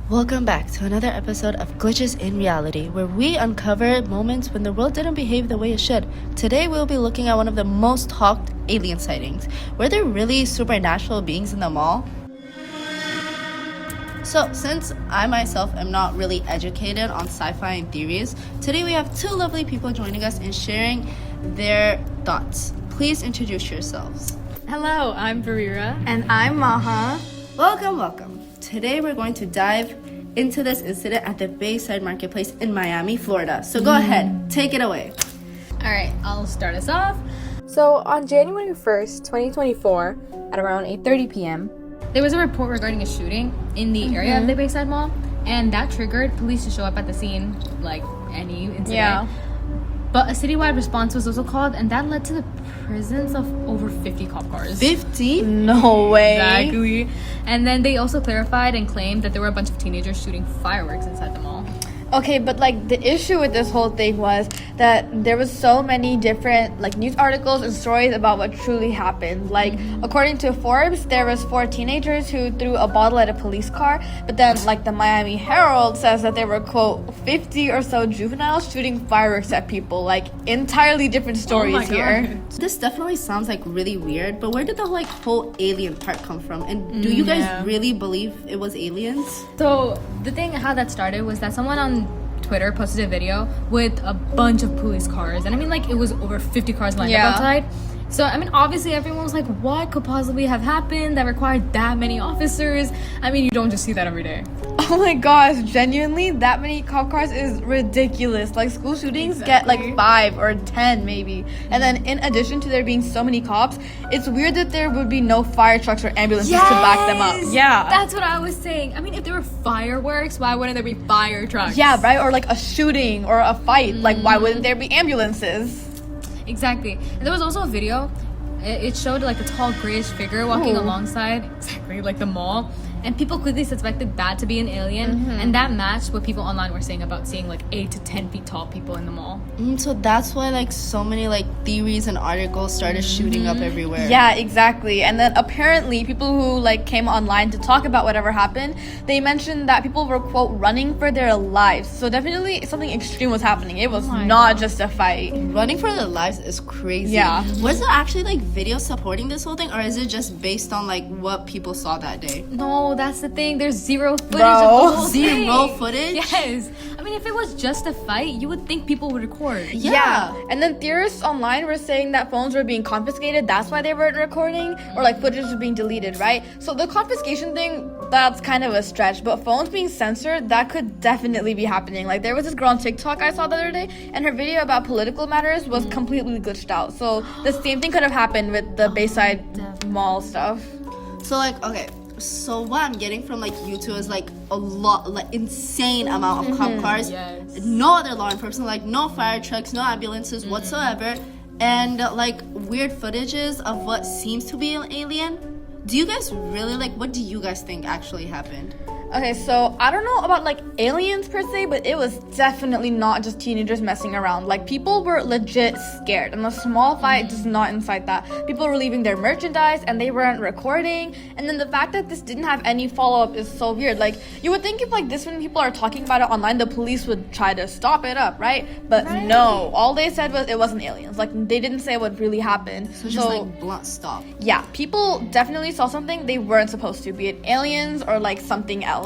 Welcome back to another episode of Glitches in Reality, where we uncover moments when the world didn't behave the way it should. Today we'll be looking at one of the most talked alien sightings. Were there really supernatural beings in the mall? So, since I myself am not really educated on sci-fi and theories, today we have two lovely people joining us and sharing their thoughts. Please introduce yourselves. Hello, I'm Barira. And I'm Maha. Welcome. Today we're going to dive into this incident at the Bayside Marketplace in Miami, Florida. So go ahead, take it away. Alright, I'll start us off. So on January 1st, 2024, at around 8:30 p.m., There was a report regarding a shooting in the area of the Bayside Mall, and that triggered police to show up at the scene like any incident. Yeah. But a citywide response was also called, and that led to the presence of over 50 cop cars. 50? no way. Exactly. And then they also clarified and claimed that there were a bunch of teenagers shooting fireworks inside the mall. Okay, but like the issue with this whole thing was that there was so many different like news articles and stories about what truly happened. Like according to Forbes, there was 4 teenagers who threw a bottle at a police car, but then like the Miami Herald says that there were quote 50 or so juveniles shooting fireworks at people. Like entirely different stories here. This definitely sounds like really weird, but where did the whole alien part come from? And do you guys really believe it was aliens? So the thing how that started was that someone on Twitter posted a video with a bunch of police cars, and I mean like it was over 50 cars lined up outside. So I mean obviously everyone was like, what could possibly have happened that required that many officers? I mean you don't just see that every day. Oh my gosh, genuinely, that many cop cars is ridiculous. Like school shootings get like 5 or 10 maybe. And then in addition to there being so many cops, it's weird that there would be no fire trucks or ambulances to back them up. Yeah. That's what I was saying. I mean if there were fireworks, why wouldn't there be fire trucks? Yeah, right? Or like a shooting or a fight. Like why wouldn't there be ambulances? Exactly. And there was also a video. It showed like a tall grayish figure walking alongside exactly like the mall. And people quickly suspected that to be an alien, and that matched what people online were saying about seeing like 8 to 10 feet tall people in the mall. So that's why like so many like theories and articles started shooting up everywhere. Yeah, exactly. And then apparently people who like came online to talk about whatever happened, they mentioned that people were quote running for their lives. So definitely something extreme was happening. It was not just a fight. Running for their lives is crazy. Yeah. Was there actually like video supporting this whole thing, or is it just based on like what people saw that day? No, that's the thing. There's zero footage Bro. of the whole thing. Zero footage? Yes. I mean, if it was just a fight, you would think people would record. Yeah. And then theorists online were saying that phones were being confiscated. That's why they weren't recording. Or like footage was being deleted, right? So the confiscation thing, that's kind of a stretch. But phones being censored, that could definitely be happening. Like there was this girl on TikTok I saw the other day, and her video about political matters was completely glitched out. So the same thing could have happened with the Bayside Mall stuff. So like, okay. So what I'm getting from like YouTube is like a lot, like insane amount of cop cars. Yes. No other law enforcement, like no fire trucks, no ambulances whatsoever, and like weird footages of what seems to be an alien. Do you guys really like? What do you guys think actually happened? Okay, so I don't know about like aliens per se, but it was definitely not just teenagers messing around. Like people were legit scared, and a small fight does not incite that. People were leaving their merchandise and they weren't recording, and then the fact that this didn't have any follow-up is so weird. Like you would think if like this when people are talking about it online, the police would try to stop it up, right? But no, all they said was it wasn't aliens. Like they didn't say what really happened. So just like blunt stop. Yeah, people definitely saw something they weren't supposed to, be it aliens or like something else.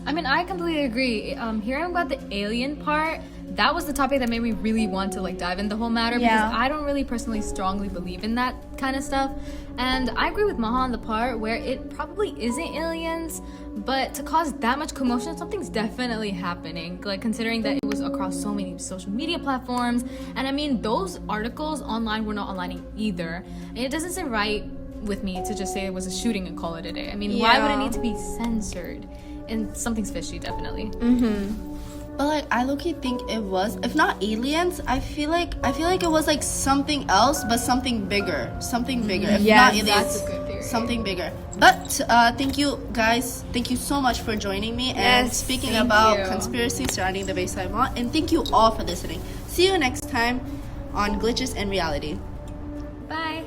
I mean, I completely agree. Hearing about the alien part, that was the topic that made me really want to like dive into the whole matter because I don't really personally strongly believe in that kind of stuff. And I agree with Maha on the part where it probably isn't aliens, but to cause that much commotion, something's definitely happening. Like considering that it was across so many social media platforms, and I mean those articles online were not aligning either. And it doesn't seem right with me to just say it was a shooting and call it a day. I mean, why would it need to be censored? And something's fishy, definitely. But like I low-key think it was, if not aliens, I feel like it was like something else, but something bigger. If not aliens, that's a good theory. something bigger. But thank you guys. Thank you so much for joining me and speaking thank about you. conspiracies surrounding the Bayside Mall. And thank you all for listening. See you next time on Glitches in Reality. Bye.